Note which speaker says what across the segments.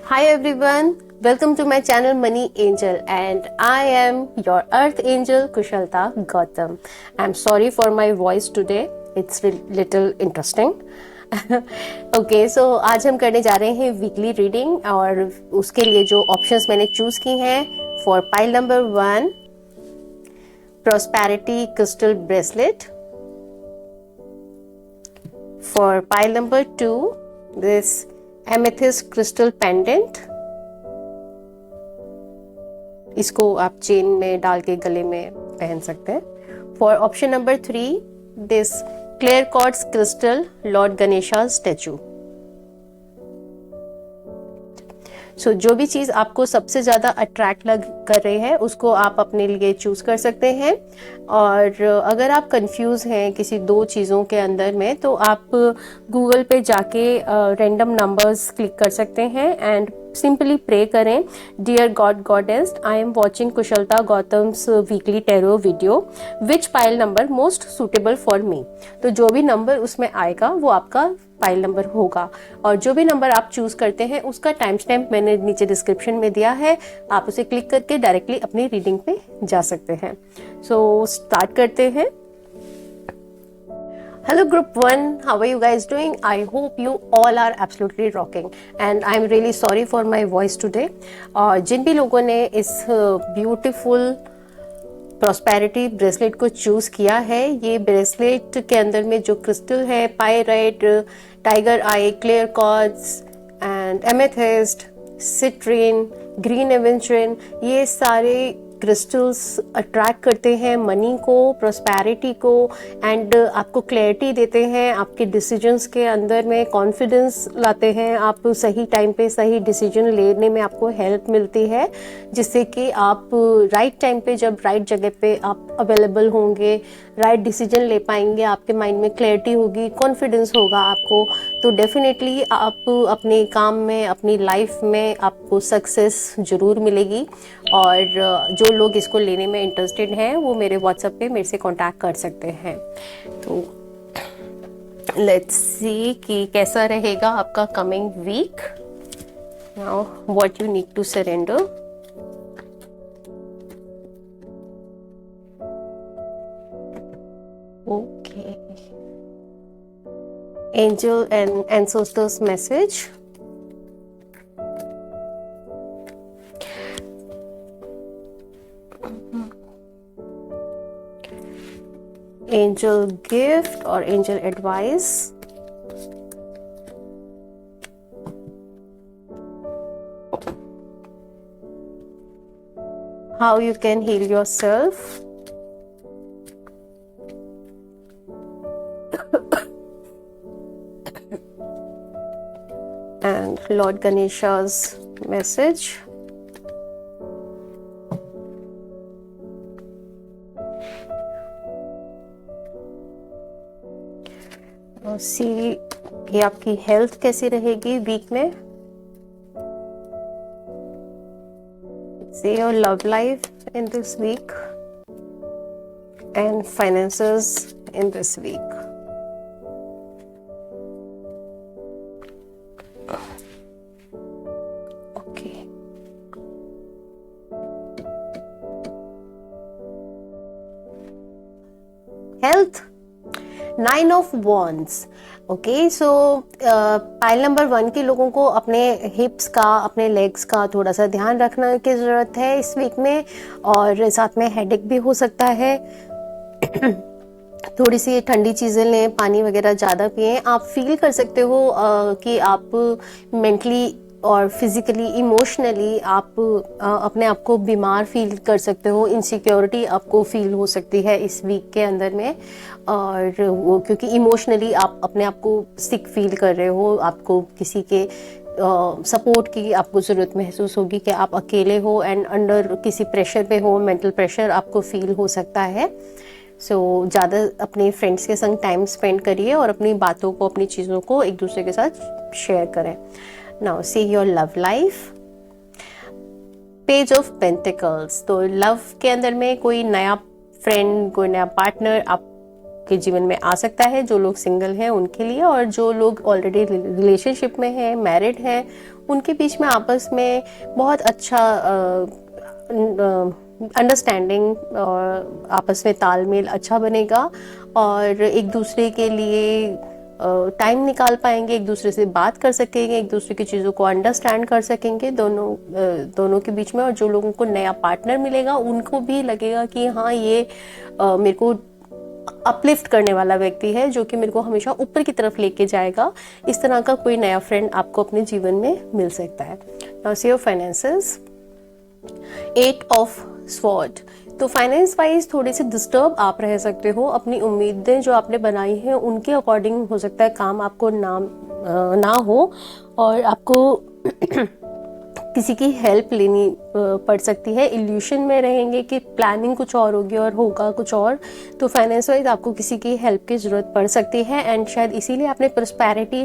Speaker 1: Hi everyone, welcome to my channel Money Angel and I am your Earth Angel Kushalta Gautam. I'm sorry for my voice today, it's little interesting. Okay, so आज हम करने जा रहे हैं weekly reading और उसके लिए जो ऑप्शंस मैंने चूज की हैं for pile number 1 prosperity crystal bracelet, for pile number 2 this amethyst crystal pendant, इसको आप चेन में डाल के गले में पहन सकते हैं। For option number 3 this clear quartz crystal lord Ganesha statue. So जो भी चीज आपको सबसे ज्यादा अट्रैक्ट कर रही है उसको आप अपने लिए चूज कर सकते हैं। और अगर आप कंफ्यूज हैं किसी दो चीजों के अंदर में तो आप गूगल पे जाके रैंडम नंबर्स क्लिक कर सकते हैं एंड सिंपली प्रे करें, dear God goddess, I am watching Kushalta Gautam's weekly tarot video, which pile number most suitable for me. तो जो भी नंबर उसमें आएगा वो आपका पाइल नंबर होगा और जो भी नंबर आप चूज करते हैं उसका टाइम स्टैम्प मैंने नीचे डिस्क्रिप्शन में दिया है, आप उसे क्लिक करके डायरेक्टली अपनी रीडिंग पे जा सकते हैं। सो स्टार्ट करते हैं। Hello group 1, how are you guys doing? I hope you all are absolutely rocking and I'm really sorry for my voice today. और जिन भी लोगों ने इस ब्यूटीफुल प्रॉस्पेरिटी ब्रेसलेट को चूज किया है, ये ब्रेसलेट के अंदर में जो क्रिस्टल है pyrite, tiger I, clear quartz and amethyst, citrine, green aventurine, ये सारे क्रिस्टल्स अट्रैक्ट करते हैं मनी को, प्रॉस्पेरिटी को एंड आपको क्लैरिटी देते हैं, आपके डिसीजंस के अंदर में कॉन्फिडेंस लाते हैं, आप सही टाइम पे सही डिसीजन लेने में आपको हेल्प मिलती है, जिससे कि आप राइट टाइम पे जब राइट जगह पे आप अवेलेबल होंगे राइट डिसीजन ले पाएंगे, आपके माइंड में क्लैरिटी होगी, कॉन्फिडेंस होगा आपको, तो डेफिनेटली आप अपने काम में अपनी लाइफ में आपको सक्सेस ज़रूर मिलेगी। और जो लोग इसको लेने में इंटरेस्टेड हैं वो मेरे व्हाट्सएप पे मेरे से कांटेक्ट कर सकते हैं। तो लेट्स सी कि कैसा रहेगा आपका coming week. Now what you need to surrender. Okay. Angel and ancestors message. Angel gift or angel advice. How you can heal yourself. And Lord Ganesha's message. और सी कि आपकी हेल्थ कैसी रहेगी वीक में। See your love life in this week and finances in this week. Health, 9 of wands. Okay, so pile number 1 के लोगों को अपने हिप्स का, अपने लेग्स का थोड़ा सा ध्यान रखने की ज़रूरत है इस वीक में, और साथ में हेडेक भी हो सकता है। थोड़ी सी ठंडी चीज़ें लें, पानी वगैरह ज़्यादा पिएं। आप फील कर सकते हो कि आप मेंटली और फिजिकली इमोशनली आप अपने आप को बीमार फील कर सकते हो, इनसिक्योरिटी आपको फील हो सकती है इस वीक के अंदर में। और वो क्योंकि इमोशनली आप अपने आप को सिक फील कर रहे हो, आपको किसी के सपोर्ट की आपको ज़रूरत महसूस होगी कि आप अकेले हो एंड अंडर किसी प्रेशर पे हो, मेंटल प्रेशर आपको फील हो सकता है। सो ज़्यादा अपने फ्रेंड्स के संग टाइम स्पेंड करिए और अपनी बातों को, अपनी चीज़ों को एक दूसरे के साथ शेयर करें। Now see your love life. Page of pentacles, तो लव के अंदर में कोई नया फ्रेंड, कोई नया पार्टनर आपके जीवन में आ सकता है, जो लोग सिंगल हैं उनके लिए, और जो लोग ऑलरेडी रिलेशनशिप में हैं, मैरिड हैं, उनके बीच में आपस में बहुत अच्छा अंडरस्टैंडिंग और आपस में तालमेल अच्छा बनेगा और एक दूसरे के लिए टाइम निकाल पाएंगे, एक दूसरे से बात कर सकेंगे, एक दूसरे की चीज़ों को अंडरस्टैंड कर सकेंगे दोनों के बीच में। और जो लोगों को नया पार्टनर मिलेगा उनको भी लगेगा कि हाँ ये मेरे को अपलिफ्ट करने वाला व्यक्ति है, जो कि मेरे को हमेशा ऊपर की तरफ लेके जाएगा। इस तरह का कोई नया फ्रेंड आपको अपने जीवन में मिल सकता है। Now see your finances, 8 of sword. तो फाइनेंस वाइज थोड़े से डिस्टर्ब आप रह सकते हो। अपनी उम्मीदें जो आपने बनाई हैं उनके अकॉर्डिंग हो सकता है काम आपको ना हो और आपको किसी की हेल्प लेनी पड़ सकती है। इल्यूशन में रहेंगे कि प्लानिंग कुछ और होगी और होगा कुछ और। तो फाइनेंस वाइज आपको किसी की हेल्प की ज़रूरत पड़ सकती है एंड शायद इसीलिए आपने प्रॉस्पेरिटी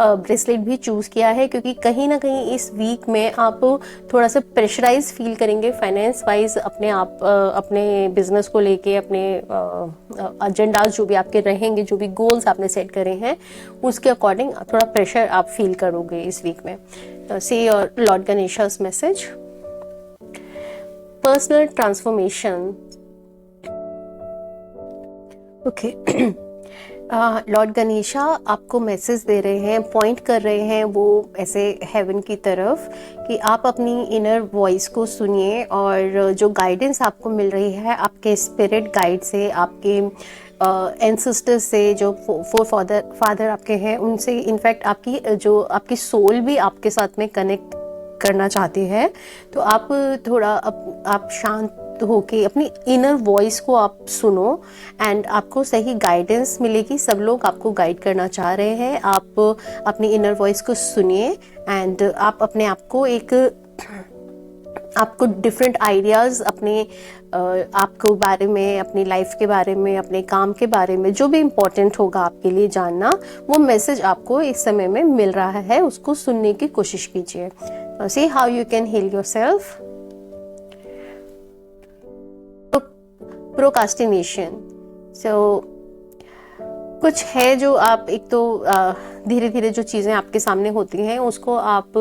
Speaker 1: ब्रेसलेट भी चूज़ किया है, क्योंकि कहीं ना कहीं इस वीक में आप थोड़ा सा प्रेशराइज फील करेंगे फाइनेंस वाइज अपने बिजनेस को लेके, अपने एजेंडाज जो भी आपके रहेंगे, जो भी गोल्स आपने सेट करे हैं उसके अकॉर्डिंग थोड़ा प्रेशर आप फील करोगे इस वीक में। See your Lord Ganesha's message. Personal transformation. Okay. Lord Ganesha आपको मैसेज दे रहे हैं, पॉइंट कर रहे हैं वो ऐसे हेवन की तरफ कि आप अपनी इनर वॉइस को सुनिए और जो गाइडेंस आपको मिल रही है आपके स्पिरिट गाइड से, आपके एंसेस्टर्स से, जो फादर आपके हैं उनसे, इनफैक्ट आपकी सोल भी आपके साथ में कनेक्ट करना चाहती है। तो आप थोड़ा आप शांत होके अपनी इनर वॉइस को आप सुनो एंड आपको सही गाइडेंस मिलेगी। सब लोग आपको गाइड करना चाह रहे हैं। आप अपनी इनर वॉइस को सुनिए एंड आप अपने आप को आपको डिफरेंट आइडियाज़ अपने आपको बारे में, अपनी लाइफ के बारे में, अपने काम के बारे में, जो भी इम्पोर्टेंट होगा आपके लिए जानना, वो मैसेज आपको इस समय में मिल रहा है, उसको सुनने की कोशिश कीजिए। See how you can heal yourself. Procrastination, कुछ है जो आप एक तो धीरे धीरे जो चीज़ें आपके सामने होती हैं उसको आप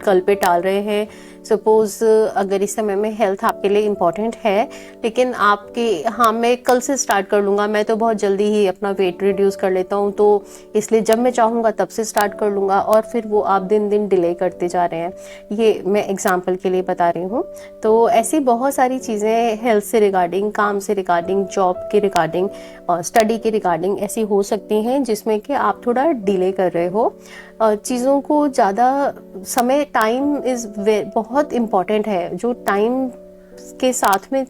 Speaker 1: कल पे टाल रहे हैं। सपोज अगर इस समय में हेल्थ आपके लिए इम्पॉर्टेंट है, लेकिन हाँ मैं कल से स्टार्ट कर लूँगा, मैं तो बहुत जल्दी ही अपना वेट रिड्यूस कर लेता हूँ, तो इसलिए जब मैं चाहूँगा तब से स्टार्ट कर लूँगा, और फिर वो आप दिन दिन डिले करते जा रहे हैं। ये मैं एग्जाम्पल के लिए बता रही हूँ। तो ऐसी बहुत सारी चीज़ें हेल्थ से रिगार्डिंग, काम से रिगार्डिंग, जॉब के रिगार्डिंग और स्टडी के रिगार्डिंग ऐसी हो सकती हैं जिसमें कि आप थोड़ा डिले कर रहे हो चीज़ों को। ज़्यादा समय, टाइम इज़ बहुत इम्पॉर्टेंट है। जो टाइम के साथ में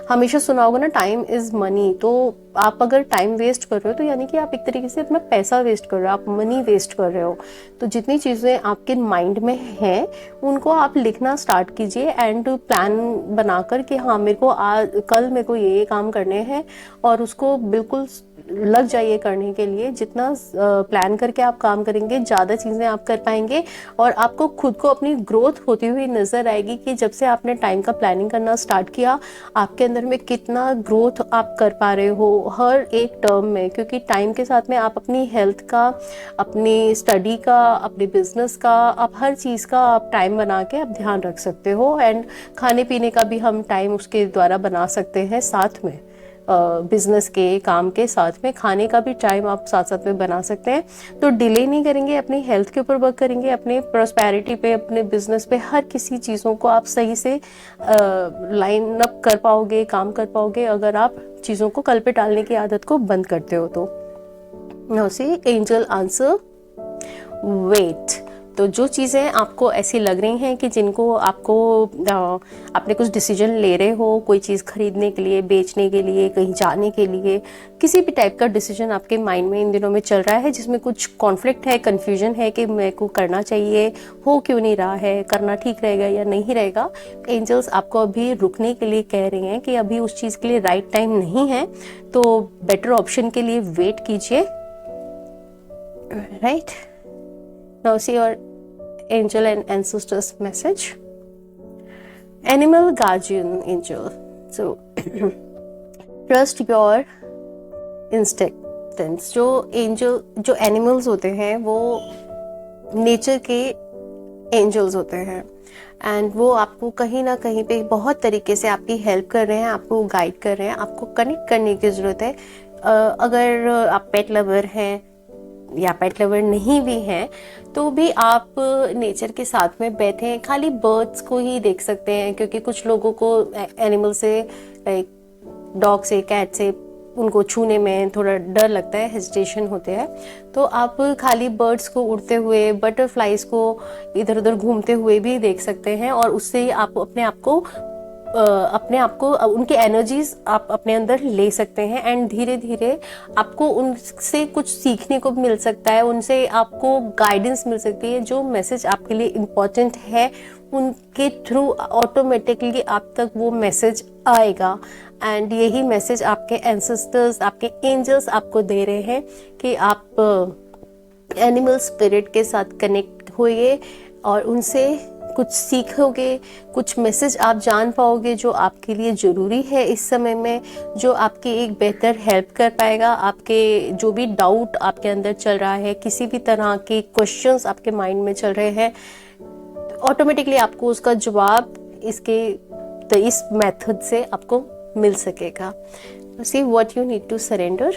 Speaker 1: हमेशा सुना होगा ना, टाइम इज़ मनी। तो आप अगर टाइम वेस्ट कर रहे हो तो यानी कि आप एक तरीके से अपना पैसा वेस्ट कर रहे हो, आप मनी वेस्ट कर रहे हो। तो जितनी चीज़ें आपके माइंड में हैं उनको आप लिखना स्टार्ट कीजिए एंड प्लान बनाकर कि हाँ मेरे को कल मेरे को ये काम करने हैं, और उसको बिल्कुल लग जाइए करने के लिए। जितना प्लान करके आप काम करेंगे ज़्यादा चीज़ें आप कर पाएंगे और आपको खुद को अपनी ग्रोथ होती हुई नज़र आएगी कि जब से आपने टाइम का प्लानिंग करना स्टार्ट किया आपके अंदर में कितना ग्रोथ आप कर पा रहे हो हर एक टर्म में। क्योंकि टाइम के साथ में आप अपनी हेल्थ का, अपनी स्टडी का, अपने बिजनेस का, आप हर चीज़ का आप टाइम बना के आप ध्यान रख सकते हो। एंड खाने पीने का भी हम टाइम उसके द्वारा बना सकते हैं साथ में, बिजनेस के काम के साथ में खाने का भी टाइम आप साथ साथ में बना सकते हैं। तो डिले नहीं करेंगे, अपनी हेल्थ के ऊपर वर्क करेंगे, अपने प्रॉस्पेरिटी पे, अपने बिजनेस पे, हर किसी चीज़ों को आप सही से लाइन अप कर पाओगे, काम कर पाओगे अगर आप चीज़ों को कल पे टालने की आदत को बंद करते हो। तो now see angel answer, wait. तो जो चीज़ें आपको ऐसी लग रही हैं कि जिनको आपने कुछ डिसीजन ले रहे हो, कोई चीज़ खरीदने के लिए, बेचने के लिए, कहीं जाने के लिए, किसी भी टाइप का डिसीजन आपके माइंड में इन दिनों में चल रहा है जिसमें कुछ कॉन्फ्लिक्ट है, कन्फ्यूजन है कि मेरे को करना चाहिए, हो क्यों नहीं रहा है, करना ठीक रहेगा या नहीं रहेगा। एंजल्स आपको अभी रुकने के लिए कह रहे हैं कि अभी उस चीज़ के लिए राइट टाइम नहीं है, तो बेटर ऑप्शन के लिए वेट कीजिए। Right, now see your angel and ancestors message. Animal guardian angel, so trust your instincts। जो एनिमल्स होते हैं वो नेचर के एंजल्स होते हैं एंड वो आपको कहीं ना कहीं पे बहुत तरीके से आपकी हेल्प कर रहे हैं, आपको गाइड कर रहे हैं, आपको कनेक्ट करने की ज़रूरत है। अगर आप पेट लवर हैं या पेट लवर नहीं भी हैं तो भी आप नेचर के साथ में बैठे खाली बर्ड्स को ही देख सकते हैं, क्योंकि कुछ लोगों को एनिमल से, लाइक डॉग से, कैट से, उनको छूने में थोड़ा डर लगता है, हेजिटेशन होते हैं। तो आप खाली बर्ड्स को उड़ते हुए, बटरफ्लाइज को इधर उधर घूमते हुए भी देख सकते हैं और उससे आप अपने आप को उनकी एनर्जीज आप अपने अंदर ले सकते हैं एंड धीरे धीरे आपको उनसे कुछ सीखने को मिल सकता है, उनसे आपको गाइडेंस मिल सकती है। जो मैसेज आपके लिए इम्पोर्टेंट है उनके थ्रू ऑटोमेटिकली आप तक वो मैसेज आएगा एंड यही मैसेज आपके एंसेस्टर्स, आपके एंजल्स आपको दे रहे हैं कि आप एनिमल स्पिरिट के साथ कनेक्ट होइए और उनसे कुछ सीखोगे, कुछ मैसेज आप जान पाओगे जो आपके लिए ज़रूरी है इस समय में, जो आपकी एक बेहतर हेल्प कर पाएगा। आपके जो भी डाउट आपके अंदर चल रहा है, किसी भी तरह के क्वेश्चंस आपके माइंड में चल रहे हैं, ऑटोमेटिकली आपको उसका जवाब इस मेथड से आपको मिल सकेगा। See what you need to surrender.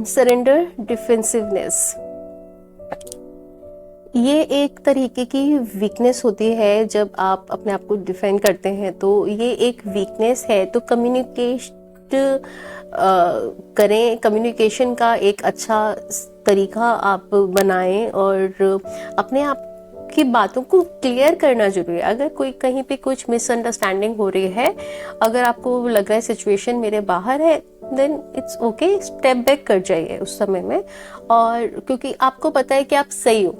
Speaker 1: Surrender defensiveness, ये एक तरीके की वीकनेस होती है। जब आप अपने आप को डिफेंड करते हैं तो ये एक वीकनेस है। तो करें, कम्युनिकेशन का एक अच्छा तरीका आप बनाएं और अपने आप की बातों को क्लियर करना जरूरी है। अगर कोई कहीं पे कुछ मिसअंडरस्टैंडिंग हो रही है, अगर आपको लग रहा है सिचुएशन मेरे बाहर है, then it's okay, step back कर जाइए उस समय में। और क्योंकि आपको पता है कि आप सही हो,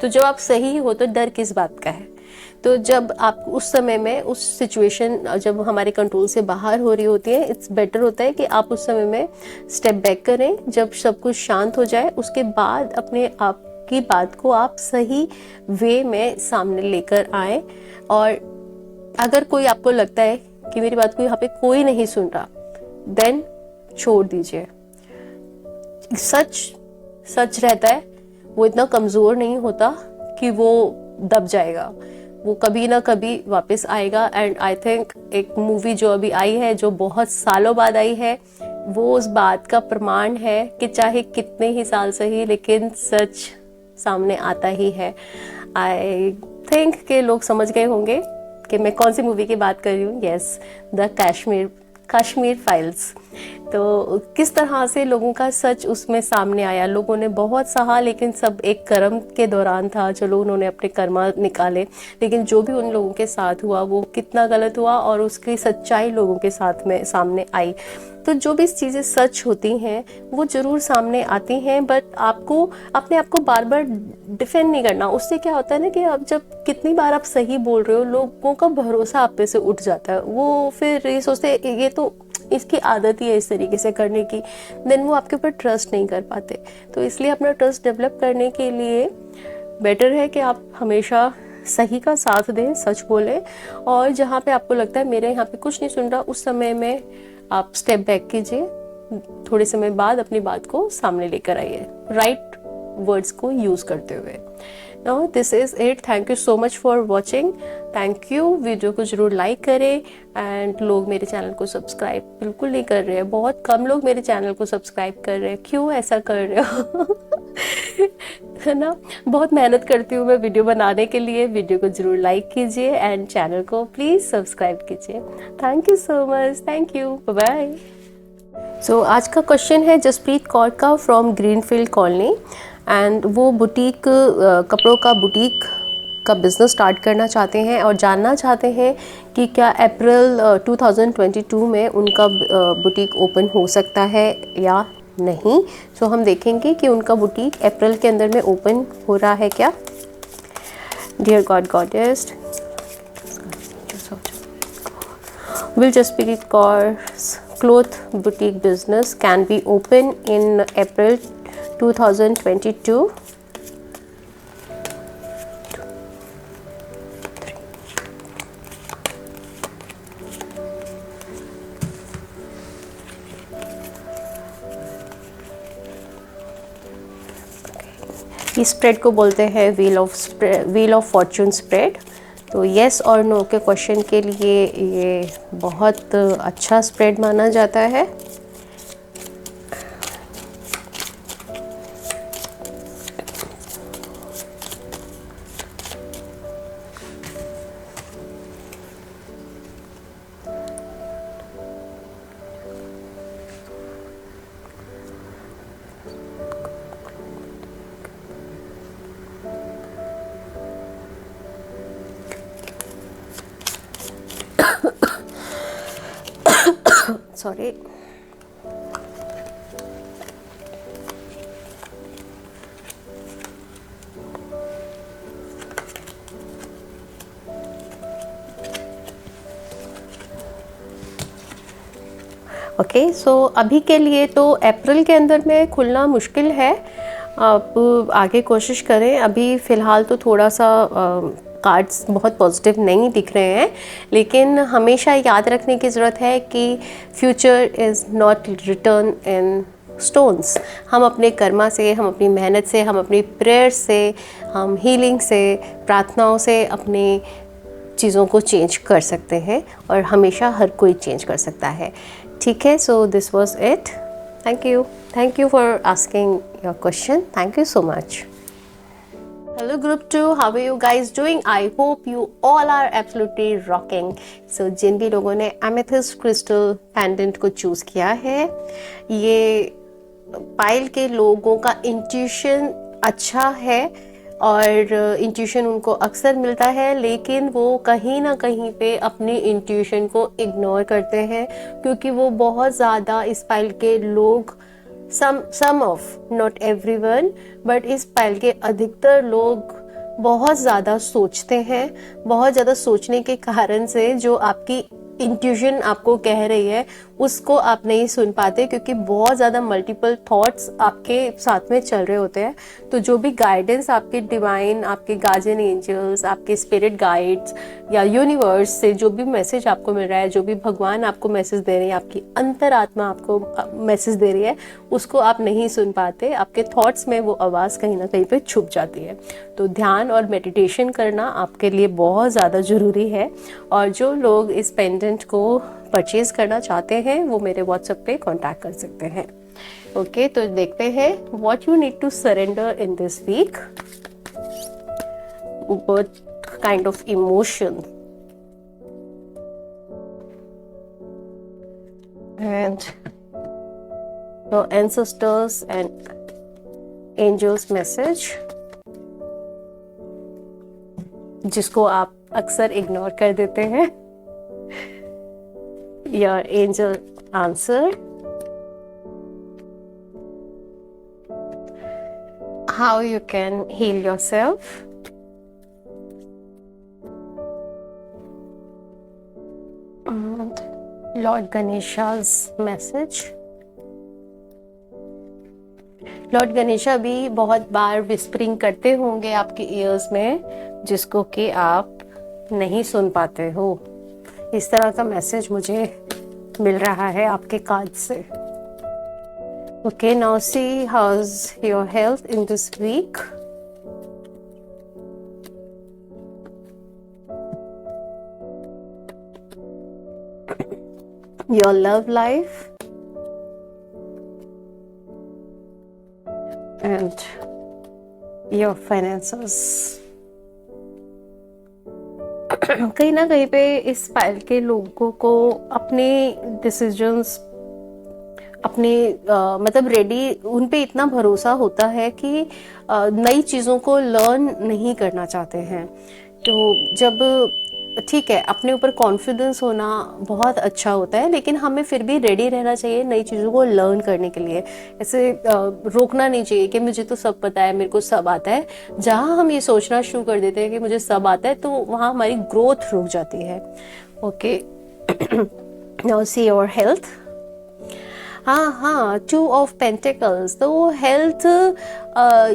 Speaker 1: तो जब आप सही हो तो डर किस बात का है। तो जब आप उस समय में उस सिचुएशन जब हमारे कंट्रोल से बाहर हो रही होती है, इट्स बेटर होता है कि आप उस समय में स्टेप बैक करें। जब सब कुछ शांत हो जाए उसके बाद अपने आप की बात को आप सही वे में सामने लेकर आए। और अगर कोई आपको लगता है कि मेरी बात को यहाँ पे कोई नहीं सुन रहा, देन छोड़ दीजिए। सच रहता है, वो इतना कमजोर नहीं होता कि वो दब जाएगा, वो कभी ना कभी वापस आएगा। एंड आई थिंक एक मूवी जो अभी आई है, जो बहुत सालों बाद आई है, वो उस बात का प्रमाण है कि चाहे कितने ही साल सही, लेकिन सच सामने आता ही है। आई थिंक कि लोग समझ गए होंगे कि मैं कौन सी मूवी की बात कर रही हूँ। Yes, the Kashmir files. तो किस तरह से लोगों का सच उसमें सामने आया, लोगों ने बहुत सहा, लेकिन सब एक कर्म के दौरान था। चलो उन्होंने अपने कर्मा निकाले, लेकिन जो भी उन लोगों के साथ हुआ वो कितना गलत हुआ और उसकी सच्चाई लोगों के साथ में सामने आई। तो जो भी चीज़ें सच होती हैं वो ज़रूर सामने आती हैं, बट आपको अपने आप को बार बार डिफेंड नहीं करना। उससे क्या होता है ना कि अब जब कितनी बार आप सही बोल रहे हो, लोगों का भरोसा आप पे से उठ जाता है। वो फिर ये सोचते ये तो इसकी आदत ही है इस तरीके से करने की, देन वो आपके ऊपर ट्रस्ट नहीं कर पाते। तो इसलिए अपना ट्रस्ट डेवलप करने के लिए बेटर है कि आप हमेशा सही का साथ दें, सच बोलें। और जहाँ पे आपको लगता है मेरे यहाँ पे कुछ नहीं सुन रहा, उस समय में आप स्टेप बैक कीजिए, थोड़े समय बाद अपनी बात को सामने लेकर आइए, राइट वर्ड्स को यूज करते हुए। Now this is it. Thank you so much for watching. Thank you. Video को जरूर लाइक करें। एंड लोग मेरे चैनल को सब्सक्राइब बिल्कुल नहीं कर रहे हैं, बहुत कम लोग मेरे चैनल को सब्सक्राइब कर रहे हैं। क्यों ऐसा कर रहे हो? है ना, बहुत मेहनत करती हूँ मैं वीडियो बनाने के लिए। वीडियो को जरूर लाइक कीजिए एंड चैनल को प्लीज सब्सक्राइब कीजिए। Thank you so much. Thank you. Bye bye. So आज का क्वेश्चन है जसप्रीत कौर का फ्रॉम ग्रीनफील्ड कॉलोनी, एंड वो बुटीक, कपड़ों का बुटीक का बिज़नेस स्टार्ट करना चाहते हैं और जानना चाहते हैं कि क्या अप्रैल 2022 में उनका बुटीक ओपन हो सकता है या नहीं। सो हम देखेंगे कि उनका बुटीक अप्रैल के अंदर में ओपन हो रहा है क्या। Dear God goddess, will Jasprit Kaur's cloth boutique business can be open in April 2022? इस स्प्रेड को बोलते हैं व्हील ऑफ फॉर्चून स्प्रेड। तो येस और नो के क्वेश्चन के लिए ये बहुत अच्छा स्प्रेड माना जाता है। सॉरी। ओके, सो अभी के लिए तो अप्रैल के अंदर में खुलना मुश्किल है। आप आगे कोशिश करें। अभी फ़िलहाल तो थोड़ा सा कार्ड्स बहुत पॉजिटिव नहीं दिख रहे हैं, लेकिन हमेशा याद रखने की ज़रूरत है कि future is not return in stones. हम अपने कर्मा से, हम अपनी मेहनत से, हम अपनी प्रेयर से, हम हीलिंग से, प्रार्थनाओं से अपनी चीज़ों को चेंज कर सकते हैं, और हमेशा हर कोई चेंज कर सकता है। ठीक है, सो this was it. Thank you for asking your question. Thank you so much. Hello group 2, how are you guys doing? I hope you all are absolutely rocking. So जिन भी लोगों ने amethyst crystal pendant को choose किया है, ये पायल के लोगों का इंट्यूशन अच्छा है, और इंट्यूशन उनको अक्सर मिलता है, लेकिन वो कहीं ना कहीं पे अपनी इंट्यूशन को इग्नोर करते हैं, क्योंकि वो बहुत ज़्यादा इस पायल के लोग, some of, not everyone, but इस पायल के अधिकतर लोग बहुत ज़्यादा सोचते हैं। बहुत ज़्यादा सोचने के कारण से जो आपकी इंट्यूशन आपको कह रही है उसको आप नहीं सुन पाते, क्योंकि बहुत ज़्यादा मल्टीपल थॉट्स आपके साथ में चल रहे होते हैं। तो जो भी गाइडेंस आपके डिवाइन, आपके गार्जियन एंजल्स, आपके स्पिरिट गाइड्स या यूनिवर्स से जो भी मैसेज आपको मिल रहा है, जो भी भगवान आपको मैसेज दे रहे हैं, आपकी अंतरात्मा आपको मैसेज दे रही है, उसको आप नहीं सुन पाते। आपके थॉट्स में वो आवाज़ कहीं ना कहीं पे छुप जाती है। तो ध्यान और मेडिटेशन करना आपके लिए बहुत ज़्यादा ज़रूरी है। और जो लोग इस पेंडेंट को परचेज करना चाहते हैं वो मेरे व्हाट्सएप पे कांटेक्ट कर सकते हैं। ओके, तो देखते हैं what you need to surrender in this week. What kind of emotion and your ancestors and angels message, जिसको आप अक्सर इग्नोर कर देते हैं। Your angel answer, how you can heal yourself, and Lord Ganesha's message. Lord Ganesha भी बहुत बार whispering करते होंगे आपके ईयर्स में, जिसको कि आप नहीं सुन पाते हो। इस तरह का मैसेज मुझे मिल रहा है आपके कार्ड से। Okay, now see how's your health in this week. Your love life and your finances. कहीं ना कहीं पे इस पायल के लोगों को अपने डिसीजंस, अपने मतलब रेडी, उन पे इतना भरोसा होता है कि नई चीज़ों को लर्न नहीं करना चाहते हैं। तो जब ठीक है, अपने ऊपर कॉन्फिडेंस होना बहुत अच्छा होता है, लेकिन हमें फिर भी रेडी रहना चाहिए नई चीज़ों को लर्न करने के लिए। ऐसे रोकना नहीं चाहिए कि मुझे तो सब पता है, मेरे को सब आता है। जहाँ हम ये सोचना शुरू कर देते हैं कि मुझे सब आता है, तो वहाँ हमारी ग्रोथ रुक जाती है। Okay, now see your health. हाँ हाँ, 2 ऑफ पेंटिकल्स, तो वो हेल्थ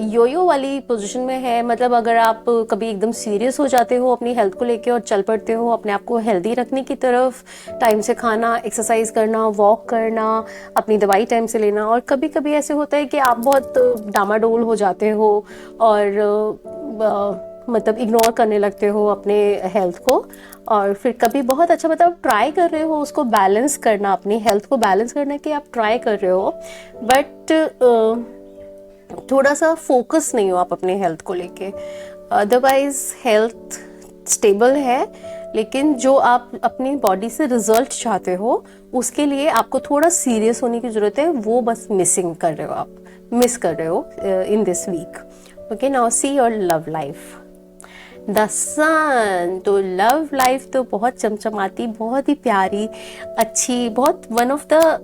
Speaker 1: योयो वाली पोजीशन में है। मतलब अगर आप कभी एकदम सीरियस हो जाते हो अपनी हेल्थ को लेके और चल पड़ते हो अपने आप को हेल्दी रखने की तरफ, टाइम से खाना, एक्सरसाइज करना, वॉक करना, अपनी दवाई टाइम से लेना, और कभी कभी ऐसे होता है कि आप बहुत डामाडोल हो जाते हो और मतलब इग्नोर करने लगते हो अपने हेल्थ को, और फिर कभी बहुत अच्छा मतलब ट्राई कर रहे हो उसको बैलेंस करना, अपनी हेल्थ को बैलेंस करने की आप ट्राई कर रहे हो, बट थोड़ा सा फोकस नहीं हो आप अपने हेल्थ को लेके। अदरवाइज हेल्थ स्टेबल है, लेकिन जो आप अपनी बॉडी से रिजल्ट चाहते हो उसके लिए आपको थोड़ा सीरियस होने की ज़रूरत है, वो बस मिसिंग कर रहे हो, आप मिस कर रहे हो in this week. Okay, now see your love life. The sun, तो लव लाइफ तो बहुत चमचमाती, बहुत ही प्यारी, अच्छी, बहुत one of the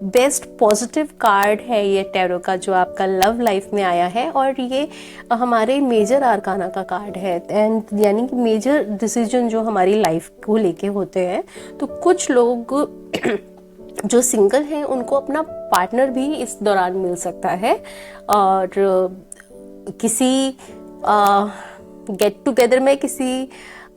Speaker 1: best positive card है ये टैरो का जो आपका लव लाइफ में आया है, और ये हमारे मेजर आर्काना का कार्ड है, एंड यानी कि मेजर डिसीजन जो हमारी लाइफ को लेके होते हैं। तो कुछ लोग जो सिंगल हैं उनको अपना पार्टनर भी इस दौरान मिल सकता है, और किसी गेट टुगेदर में, किसी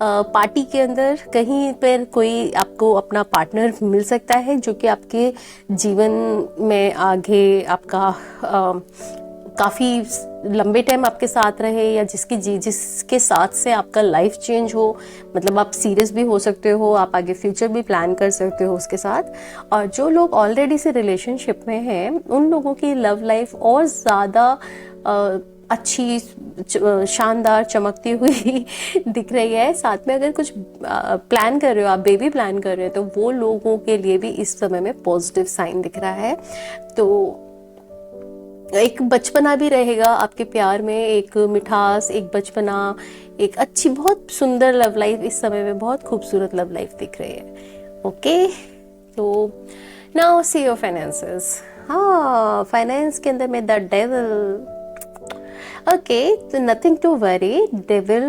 Speaker 1: पार्टी के अंदर कहीं पर कोई आपको अपना पार्टनर मिल सकता है जो कि आपके जीवन में आगे आपका काफ़ी लंबे टाइम आपके साथ रहे, या जिसके साथ से आपका लाइफ चेंज हो। मतलब आप सीरियस भी हो सकते हो, आप आगे फ्यूचर भी प्लान कर सकते हो उसके साथ। और जो लोग ऑलरेडी से रिलेशनशिप में हैं उन लोगों की लव लाइफ और ज़्यादा अच्छी, शानदार, चमकती हुई दिख रही है। साथ में अगर कुछ प्लान कर रहे हो, आप बेबी प्लान कर रहे हो, तो वो लोगों के लिए भी इस समय में पॉजिटिव साइन दिख रहा है। तो एक बचपना भी रहेगा आपके प्यार में, एक मिठास, एक बचपना, एक अच्छी, बहुत सुंदर लव लाइफ इस समय में, बहुत खूबसूरत लव लाइफ दिख रही है। ओके, तो नाउ सी योर फाइनेंसेस। हाँ, फाइनेंस के अंदर में द डेविल। ओके, तो नथिंग टू वरी। डेविल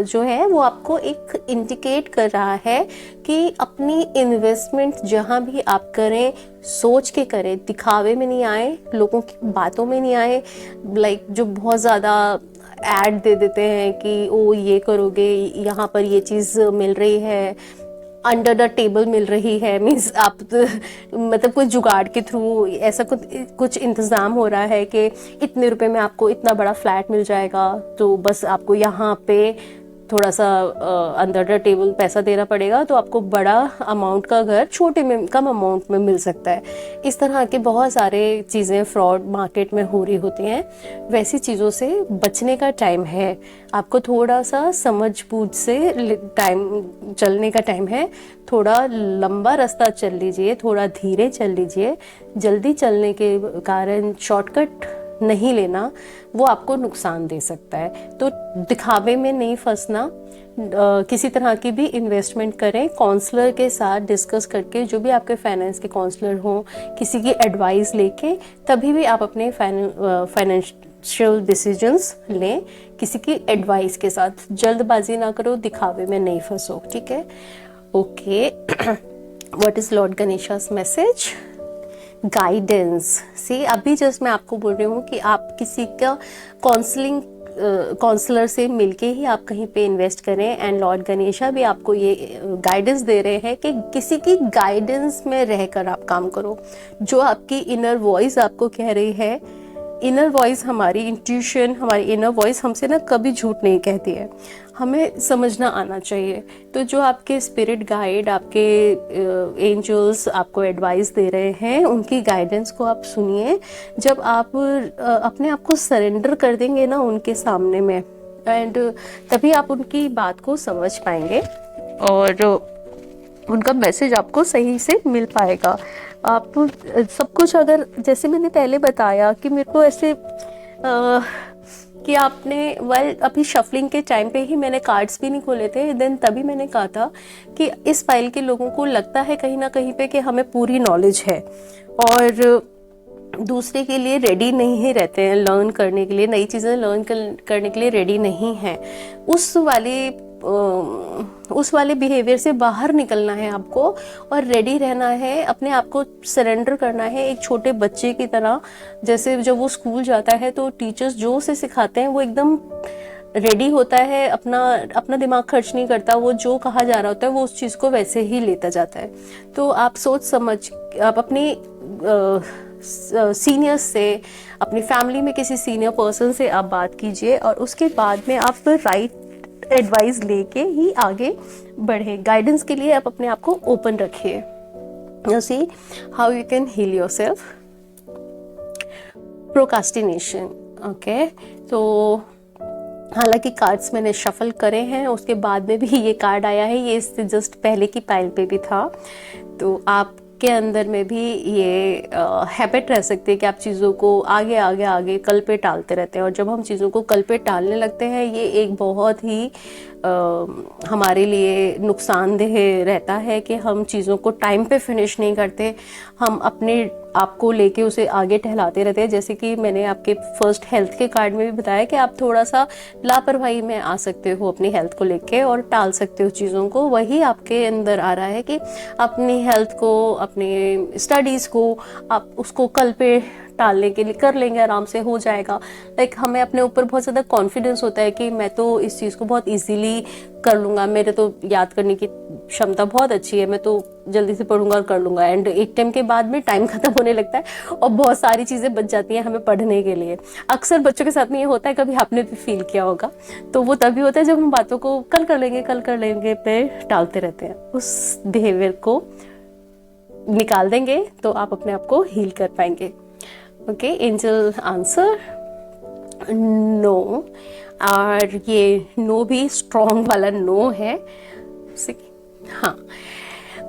Speaker 1: जो है वो आपको एक इंडिकेट कर रहा है कि अपनी इन्वेस्टमेंट जहाँ भी आप करें सोच के करें, दिखावे में नहीं आए, लोगों की बातों में नहीं आए। लाइक जो बहुत ज़्यादा ऐड दे देते हैं कि ओ ये करोगे, यहाँ पर ये चीज़ मिल रही है, अंडर द टेबल मिल रही है, मीन्स आप मतलब कोई जुगाड़ के थ्रू ऐसा कुछ इंतज़ाम हो रहा है कि इतने रुपए में आपको इतना बड़ा फ्लैट मिल जाएगा, तो बस आपको यहाँ पे थोड़ा सा अंडर द टेबल पैसा देना पड़ेगा, तो आपको बड़ा अमाउंट का घर छोटे में, कम अमाउंट में मिल सकता है। इस तरह के बहुत सारे चीज़ें फ्रॉड मार्केट में हो रही होती हैं। वैसी चीज़ों से बचने का टाइम है, आपको थोड़ा सा समझ बूझ से टाइम चलने का टाइम है। थोड़ा लंबा रास्ता चल लीजिए, थोड़ा धीरे चल लीजिए। जल्दी चलने के कारण शॉर्टकट नहीं लेना, वो आपको नुकसान दे सकता है। तो दिखावे में नहीं फंसना, किसी तरह की भी इन्वेस्टमेंट करें काउंसलर के साथ डिस्कस करके, जो भी आपके फाइनेंस के काउंसलर हों, किसी की एडवाइस लेके तभी भी आप अपने फाइनेंशियल डिसीजंस लें। किसी की एडवाइस के साथ जल्दबाजी ना करो, दिखावे में नहीं फंसो, ठीक है। Okay, what is lord Ganesha's message? Guidance. See, अभी जस्ट मैं आपको बोल रही हूँ कि आप किसी का काउंसलर से मिलके ही आप कहीं पे इन्वेस्ट करें, एंड लॉर्ड गणेशा भी आपको ये गाइडेंस दे रहे हैं कि किसी की गाइडेंस में रहकर आप काम करो। जो आपकी इनर वॉइस आपको कह रही है, इनर वॉइस, हमारी इंट्यूशन, हमारी इनर वॉइस हमसे ना कभी झूठ नहीं कहती है, हमें समझना आना चाहिए। तो जो आपके स्पिरिट गाइड, आपके एंजल्स आपको एडवाइस दे रहे हैं, उनकी गाइडेंस को आप सुनिए। जब आप अपने आप को सरेंडर कर देंगे ना उनके सामने में, एंड तभी आप उनकी बात को समझ पाएंगे और उनका मैसेज आपको सही से मिल पाएगा। आप सब कुछ, अगर जैसे मैंने पहले बताया कि मेरे को ऐसे कि आपने अभी शफलिंग के टाइम पे ही मैंने कार्ड्स भी नहीं खोले थे, देन तभी मैंने कहा था कि इस फाइल के लोगों को लगता है कहीं ना कहीं पे कि हमें पूरी नॉलेज है और दूसरे के लिए रेडी नहीं रहते हैं, लर्न करने के लिए, नई चीज़ें लर्न करने के लिए रेडी नहीं हैं। उस वाले उस वाले बिहेवियर से बाहर निकलना है आपको और रेडी रहना है, अपने आप को सरेंडर करना है एक छोटे बच्चे की तरह। जैसे जब वो स्कूल जाता है तो टीचर्स जो उसे सिखाते हैं वो एकदम रेडी होता है, अपना अपना दिमाग खर्च नहीं करता, वो जो कहा जा रहा होता है वो उस चीज़ को वैसे ही लेता जाता है। तो आप सोच समझ, आप अपनी सीनियर्स से, अपनी फैमिली में किसी सीनियर पर्सन से आप बात कीजिए और उसके बाद में आप राइट एडवाइस लेके ही आगे बढ़े। गाइडेंस के लिए आप अपने आप को ओपन रखिए। You see how you can heal yourself. Procrastination, okay. तो हालांकि कार्ड्स मैंने शफल करे हैं, उसके बाद में भी ये कार्ड आया है, ये इससे जस्ट पहले की पाइल पे भी था। तो आपके अंदर में भी ये हैबिट रह सकती है कि आप चीज़ों को आगे आगे आगे कल पे टालते रहते हैं। और जब हम चीज़ों को कल पे टालने लगते हैं, ये एक बहुत ही हमारे लिए नुकसानदेह रहता है कि हम चीज़ों को टाइम पे फिनिश नहीं करते, हम अपने आप को लेके उसे आगे टहलाते रहते हैं। जैसे कि मैंने आपके फर्स्ट हेल्थ के कार्ड में भी बताया कि आप थोड़ा सा लापरवाही में आ सकते हो अपनी हेल्थ को लेके और टाल सकते हो चीज़ों को। वही आपके अंदर आ रहा है कि अपनी हेल्थ को, अपने स्टडीज़ को आप उसको कल पे टालने के लिए कर लेंगे, आराम से हो जाएगा। लाइक हमें अपने ऊपर बहुत ज़्यादा कॉन्फिडेंस होता है कि मैं तो इस चीज़ को बहुत इजीली कर लूँगा, मेरे तो याद करने की क्षमता बहुत अच्छी है, मैं तो जल्दी से पढ़ूंगा और कर लूँगा। एंड एक टाइम के बाद में टाइम खत्म होने लगता है और बहुत सारी चीज़ें बच जाती हैं हमें पढ़ने के लिए। अक्सर बच्चों के साथ में ये होता है, कभी आपने भी फील किया होगा। तो वो तभी होता है जब हम बातों को कल कर लेंगे पे टालते रहते हैं। उस बिहेवियर को निकाल देंगे तो आप अपने आप को हील कर पाएंगे। ओके, एंजल आंसर नो, और ये नो भी स्ट्रॉन्ग वाला नो है। हाँ,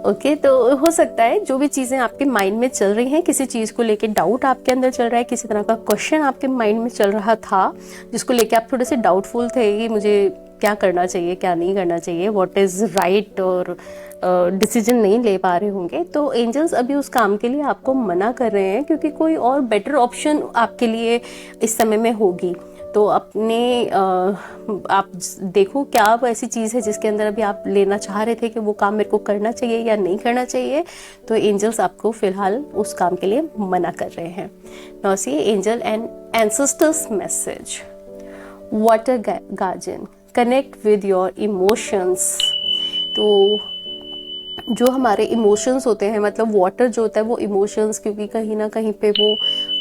Speaker 1: ओके। तो हो सकता है जो भी चीज़ें आपके माइंड में चल रही हैं, किसी चीज़ को लेके डाउट आपके अंदर चल रहा है, किसी तरह का क्वेश्चन आपके माइंड में चल रहा था जिसको लेके आप थोड़े से डाउटफुल थे कि मुझे क्या करना चाहिए, क्या नहीं करना चाहिए, व्हाट इज़ राइट, और डिसीजन नहीं ले पा रहे होंगे, तो एंजल्स अभी उस काम के लिए आपको मना कर रहे हैं क्योंकि कोई और बेटर ऑप्शन आपके लिए इस समय में होगी। तो अपने आप देखो क्या वो ऐसी चीज़ है जिसके अंदर अभी आप लेना चाह रहे थे कि वो काम मेरे को करना चाहिए या नहीं करना चाहिए। तो एंजल्स आपको फिलहाल उस काम के लिए मना कर रहे हैं। Now see angel and ancestors message, water guardian, connect with your emotions. तो जो हमारे इमोशंस होते हैं, मतलब वाटर जो होता है वो इमोशंस, क्योंकि कहीं ना कहीं पे वो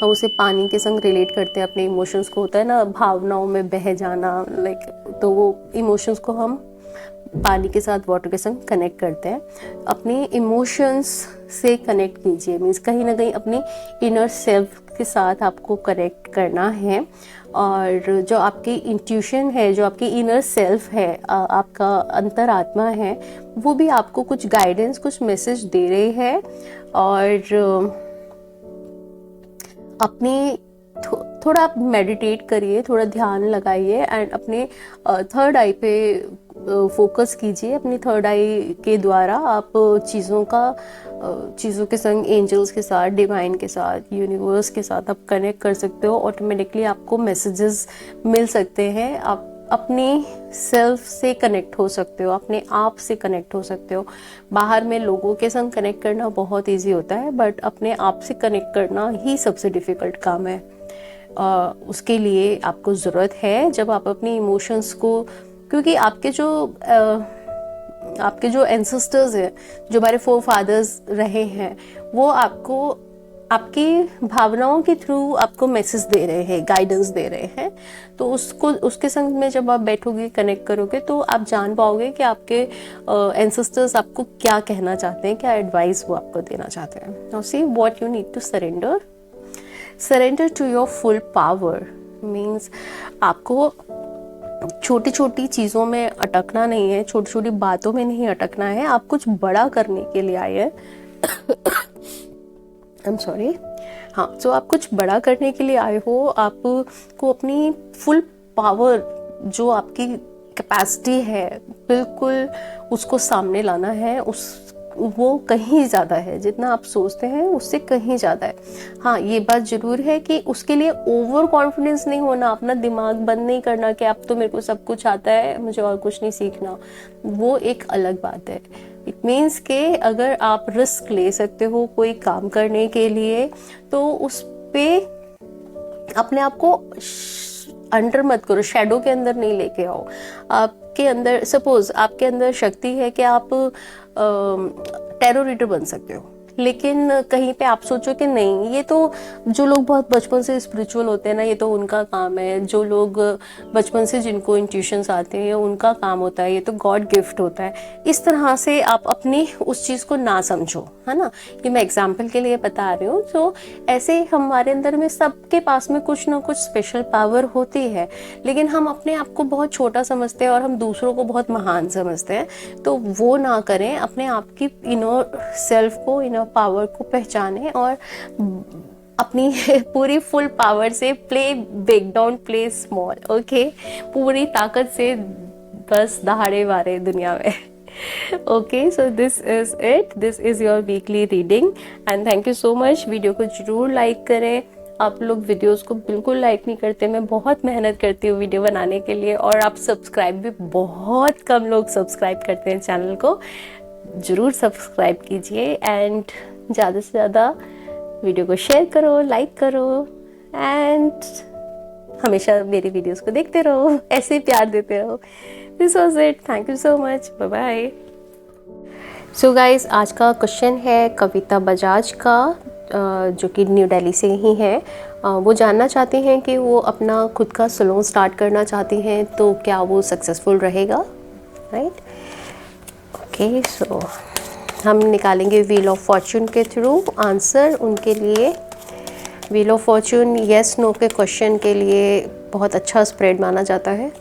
Speaker 1: हम उसे पानी के संग रिलेट करते हैं अपने इमोशंस को, होता है ना भावनाओं में बह जाना, लाइक तो वो इमोशंस को हम पानी के साथ, वाटर के संग कनेक्ट करते हैं। अपने इमोशंस से कनेक्ट कीजिए, मीन्स कहीं ना कहीं अपनी इनर सेल्फ के साथ आपको कनेक्ट करना है। और जो आपकी इंट्यूशन है, जो आपकी इनर सेल्फ है, आपका अंतरात्मा है, वो भी आपको कुछ गाइडेंस, कुछ मैसेज दे रही है। और अपनी थोड़ा आप मेडिटेट करिए, थोड़ा ध्यान लगाइए एंड अपने थर्ड आई पे फोकस कीजिए। अपनी थर्ड आई के द्वारा आप चीज़ों के संग, एंजल्स के साथ, डिवाइन के साथ, यूनिवर्स के साथ आप कनेक्ट कर सकते हो। ऑटोमेटिकली आपको मैसेजेस मिल सकते हैं, आप अपनी सेल्फ से कनेक्ट हो सकते हो, अपने आप से कनेक्ट हो सकते हो। बाहर में लोगों के संग कनेक्ट करना बहुत इजी होता है, बट अपने आप से कनेक्ट करना ही सबसे डिफ़िकल्ट काम है। उसके लिए आपको ज़रूरत है, जब आप अपनी इमोशंस को, क्योंकि आपके जो एंसेस्टर्स हैं, जो हमारे फोर फादर्स रहे हैं, वो आपको आपकी भावनाओं के थ्रू आपको मैसेज दे रहे हैं, गाइडेंस दे रहे हैं। तो उसके संग में जब आप बैठोगे, कनेक्ट करोगे, तो आप जान पाओगे कि आपके एंसेस्टर्स आपको क्या कहना चाहते हैं, क्या एडवाइस वो आपको देना चाहते हैं। Now see what you need to surrender to your full power. Means आपको छोटी छोटी चीज़ों में अटकना नहीं है, छोटी छोटी बातों में नहीं अटकना है, आप कुछ बड़ा करने के लिए आए हैं। I am sorry. हाँ, तो आप कुछ बड़ा करने के लिए आए हो। आपको अपनी फुल पावर, जो आपकी कैपेसिटी है, बिल्कुल उसको सामने लाना है, वो कहीं ज़्यादा है, जितना आप सोचते हैं उससे कहीं ज़्यादा है। हाँ, ये बात ज़रूर है कि उसके लिए ओवर कॉन्फिडेंस नहीं होना, अपना दिमाग बंद नहीं करना कि अब तो मेरे को सब कुछ आता है, मुझे और कुछ नहीं सीखना, वो एक अलग बात है। इट मीन्स के अगर आप रिस्क ले सकते हो कोई काम करने के लिए, तो उस पे अपने आप को अंडर मत करो, शैडो के अंदर नहीं लेके आओ। आपके अंदर सपोज आपके अंदर शक्ति है कि आप टैरो रीडर बन सकते हो, लेकिन कहीं पे आप सोचो कि नहीं, ये तो जो लोग बहुत बचपन से स्पिरिचुअल होते हैं ना, ये तो उनका काम है। जो लोग बचपन से जिनको इंट्यूशंस आते हैं, ये उनका काम होता है, ये तो गॉड गिफ्ट होता है। इस तरह से आप अपनी उस चीज़ को ना समझो, है ना। ये मैं एग्जाम्पल के लिए बता रही हूँ। तो ऐसे हमारे अंदर में सबके पास में कुछ ना कुछ स्पेशल पावर होती है, लेकिन हम अपने आप को बहुत छोटा समझते हैं और हम दूसरों को बहुत महान समझते हैं। तो वो ना करें, अपने आप की इनर सेल्फ को, इनर पावर को पहचानें और अपनी पूरी फुल पावर से play big, don't play small, okay. पूरी ताकत से बस दहाड़े मारे दुनिया में। Okay, so this is it, this is your weekly reading and thank you so much. Video को जरूर लाइक करें। आप लोग वीडियोस को बिल्कुल लाइक नहीं करते, मैं बहुत मेहनत करती हूँ वीडियो बनाने के लिए, और आप सब्सक्राइब भी, बहुत कम लोग सब्सक्राइब करते हैं चैनल को। ज़रूर सब्सक्राइब कीजिए एंड ज़्यादा से ज़्यादा वीडियो को शेयर करो, लाइक करो एंड हमेशा मेरी वीडियोस को देखते रहो, ऐसे ही प्यार देते रहो। This was it, thank you so much, bye bye. So guys, आज का क्वेश्चन है कविता बजाज का, जो कि न्यू दिल्ली से ही है। वो जानना चाहती हैं कि वो अपना खुद का सैलून स्टार्ट करना चाहती हैं, तो क्या वो सक्सेसफुल रहेगा, राइट। ओके, सो हम निकालेंगे व्हील ऑफ फॉर्चून के थ्रू आंसर उनके लिए। Wheel of fortune yes no के क्वेश्चन के लिए बहुत अच्छा स्प्रेड माना जाता है।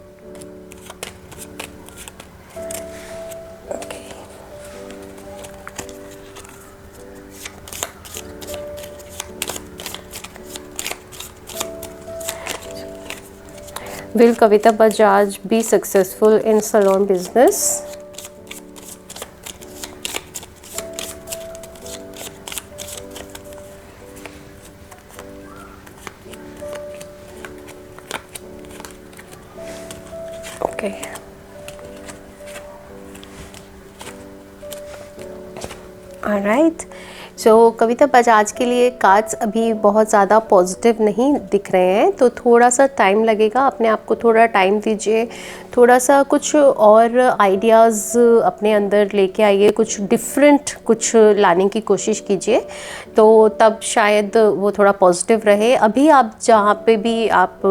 Speaker 1: Will Kavita Bajaj be successful in salon business? Okay. All right. सो कविता बजाज के लिए कार्ड्स अभी बहुत ज़्यादा पॉजिटिव नहीं दिख रहे हैं, तो थोड़ा सा टाइम लगेगा। अपने आप को थोड़ा टाइम दीजिए, थोड़ा सा कुछ और आइडियाज़ अपने अंदर लेके आइए, कुछ डिफरेंट कुछ लाने की कोशिश कीजिए, तो तब शायद वो थोड़ा पॉजिटिव रहे। अभी आप जहाँ पे भी आप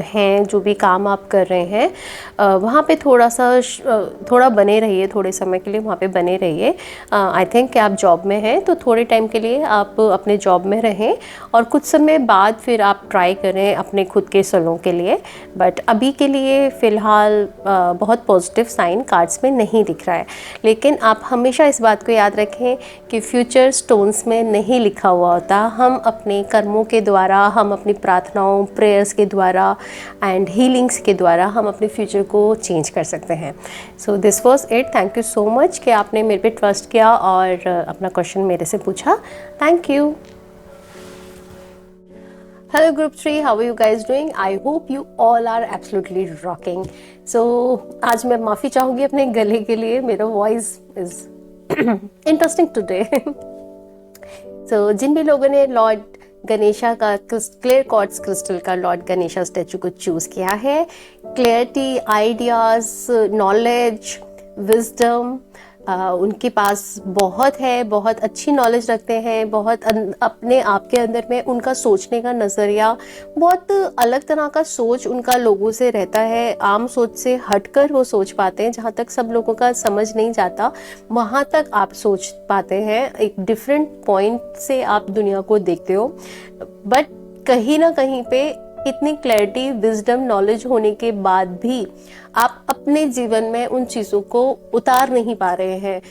Speaker 1: हैं, जो भी काम आप कर रहे हैं, वहाँ पे थोड़ा बने रहिए, थोड़े समय के लिए वहाँ पे बने रहिए। आई थिंक कि आप जॉब में हैं, तो थोड़े टाइम के लिए आप अपने जॉब में रहें और कुछ समय बाद फिर आप ट्राई करें अपने खुद के सैलून के लिए। बट अभी के लिए फ़िलहाल बहुत पॉजिटिव साइन कार्ड्स में नहीं दिख रहा है। लेकिन आप हमेशा इस बात को याद रखें कि फ्यूचर स्टोन्स में नहीं लिखा हुआ होता। हम अपने कर्मों के द्वारा, हम अपनी प्रार्थनाओं, प्रेयर्स के द्वारा एंड हीलिंग्स के द्वारा हम अपने फ्यूचर को चेंज कर सकते हैं। सो this was it. Thank you so much कि आपने मेरे पे ट्रस्ट किया और अपना क्वेश्चन मेरे से पूछा। Thank you. Hello group 3, how are you guys doing? I hope you all are absolutely rocking. So आज मैं माफ़ी चाहूँगी अपने गले के लिए, मेरा वॉइस इज इंटरेस्टिंग टुडे। सो जिन भी लोगों ने लॉर्ड गणेशा का क्लियर क्वार्ट्ज क्रिस्टल का लॉर्ड गणेशा स्टैचू को चूज़ किया है, क्लियरिटी, आइडियाज़, नॉलेज, विजडम उनके पास बहुत है, बहुत अच्छी नॉलेज रखते हैं, बहुत अपने आप के अंदर में उनका सोचने का नज़रिया बहुत अलग तरह का सोच उनका लोगों से रहता है। आम सोच से हटकर वो सोच पाते हैं, जहाँ तक सब लोगों का समझ नहीं जाता वहाँ तक आप सोच पाते हैं। एक डिफरेंट पॉइंट से आप दुनिया को देखते हो, बट कहीं ना कहीं पे इतनी क्लैरिटी, विजडम, नॉलेज होने के बाद भी आप अपने जीवन में उन चीज़ों को उतार नहीं पा रहे हैं।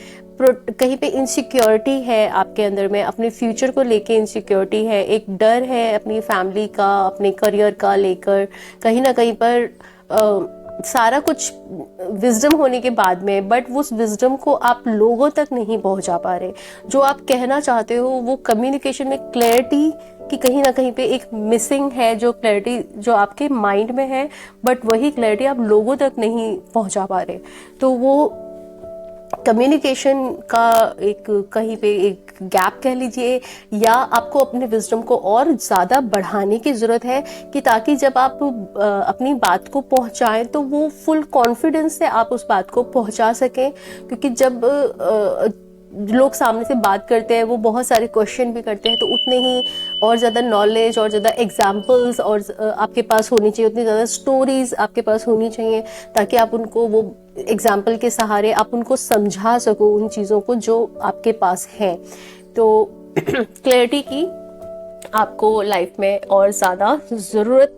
Speaker 1: कहीं पे इनसिक्योरिटी है आपके अंदर में, अपने फ्यूचर को लेके इनसिक्योरिटी है, एक डर है अपनी फैमिली का, अपने करियर का लेकर। कहीं ना कहीं पर सारा कुछ विजडम होने के बाद में, बट उस विजडम को आप लोगों तक नहीं पहुंचा पा रहे। जो आप कहना चाहते हो वो कम्युनिकेशन में क्लैरिटी की कहीं ना कहीं पे एक मिसिंग है, जो क्लैरिटी जो आपके माइंड में है, बट वही क्लैरिटी आप लोगों तक नहीं पहुंचा पा रहे। तो वो कम्युनिकेशन का एक कहीं पे एक गैप कह लीजिए, या आपको अपने विजडम को और ज़्यादा बढ़ाने की ज़रूरत है, कि ताकि जब आप अपनी बात को पहुंचाएं तो वो फुल कॉन्फिडेंस से आप उस बात को पहुंचा सकें। क्योंकि जब लोग सामने से बात करते हैं वो बहुत सारे क्वेश्चन भी करते हैं, तो उतने ही और ज़्यादा नॉलेज और ज़्यादा एग्जाम्पल्स और आपके पास होनी चाहिए, उतनी ज़्यादा स्टोरीज आपके पास होनी चाहिए, ताकि आप उनको वो एग्जाम्पल के सहारे आप उनको समझा सको उन चीज़ों को जो आपके पास हैं। तो क्लैरिटी की आपको लाइफ में और ज़्यादा ज़रूरत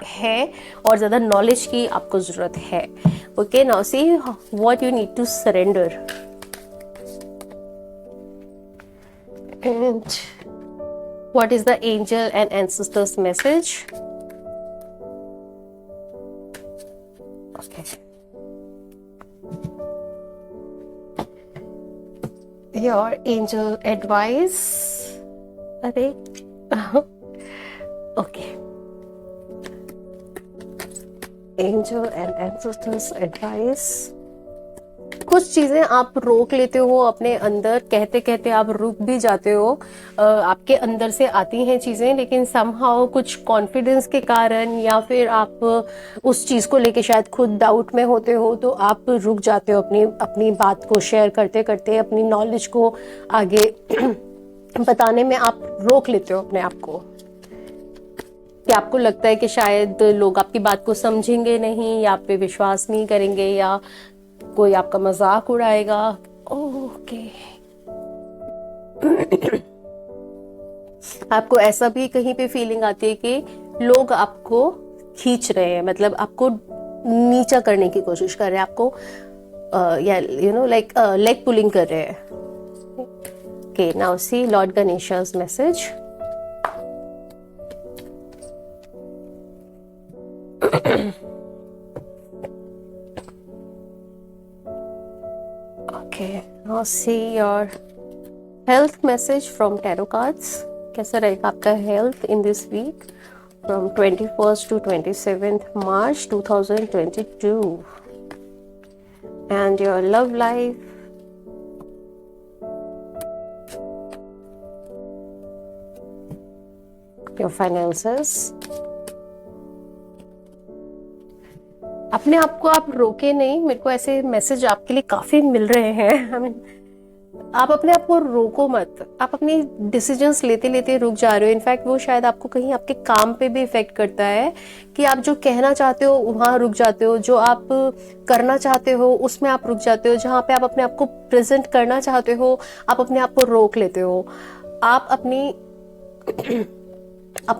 Speaker 1: है, और ज़्यादा नॉलेज की आपको ज़रूरत है। Okay, now see what you need to surrender. And what is the angel and ancestors message? Okay. Your angel advice. अरे okay. Angel and ancestors advice. कुछ चीज़ें आप रोक लेते हो अपने अंदर, कहते कहते आप रुक भी जाते हो। आपके अंदर से आती हैं चीज़ें, लेकिन समहाउ कुछ कॉन्फिडेंस के कारण, या फिर आप उस चीज़ को लेके शायद खुद डाउट में होते हो, तो आप रुक जाते हो अपनी अपनी बात को शेयर करते करते, अपनी नॉलेज को आगे बताने में आप रोक लेते हो अपने आप को, कि आपको लगता है कि शायद लोग आपकी बात को समझेंगे नहीं, या आप पे विश्वास नहीं करेंगे, या कोई आपका मजाक उड़ाएगा। ओके आपको ऐसा भी कहीं पे फीलिंग आती है कि लोग आपको खींच रहे हैं, मतलब आपको नीचा करने की कोशिश कर रहे हैं, आपको या you know like leg pulling कर रहे हैं। Okay, now see lord Ganesha's message. Okay, now see your health message from tarot cards. कैसा रहेगा आपका health in this week from 21st to 27th March 2022, and your love life, your finances. अपने आप को आप रोके नहीं। मेरे को ऐसे मैसेज आपके लिए काफ़ी मिल रहे हैं। आप अपने आप को रोको मत, आप अपनी डिसीजंस लेते लेते रुक जा रहे हो। इनफैक्ट वो शायद आपको कहीं आपके काम पे भी इफेक्ट करता है, कि आप जो कहना चाहते हो वहाँ रुक जाते हो, जो आप करना चाहते हो उसमें आप रुक जाते हो, जहाँ पे आप अपने आप को प्रेजेंट करना चाहते हो आप अपने आप को रोक लेते हो। आप अपने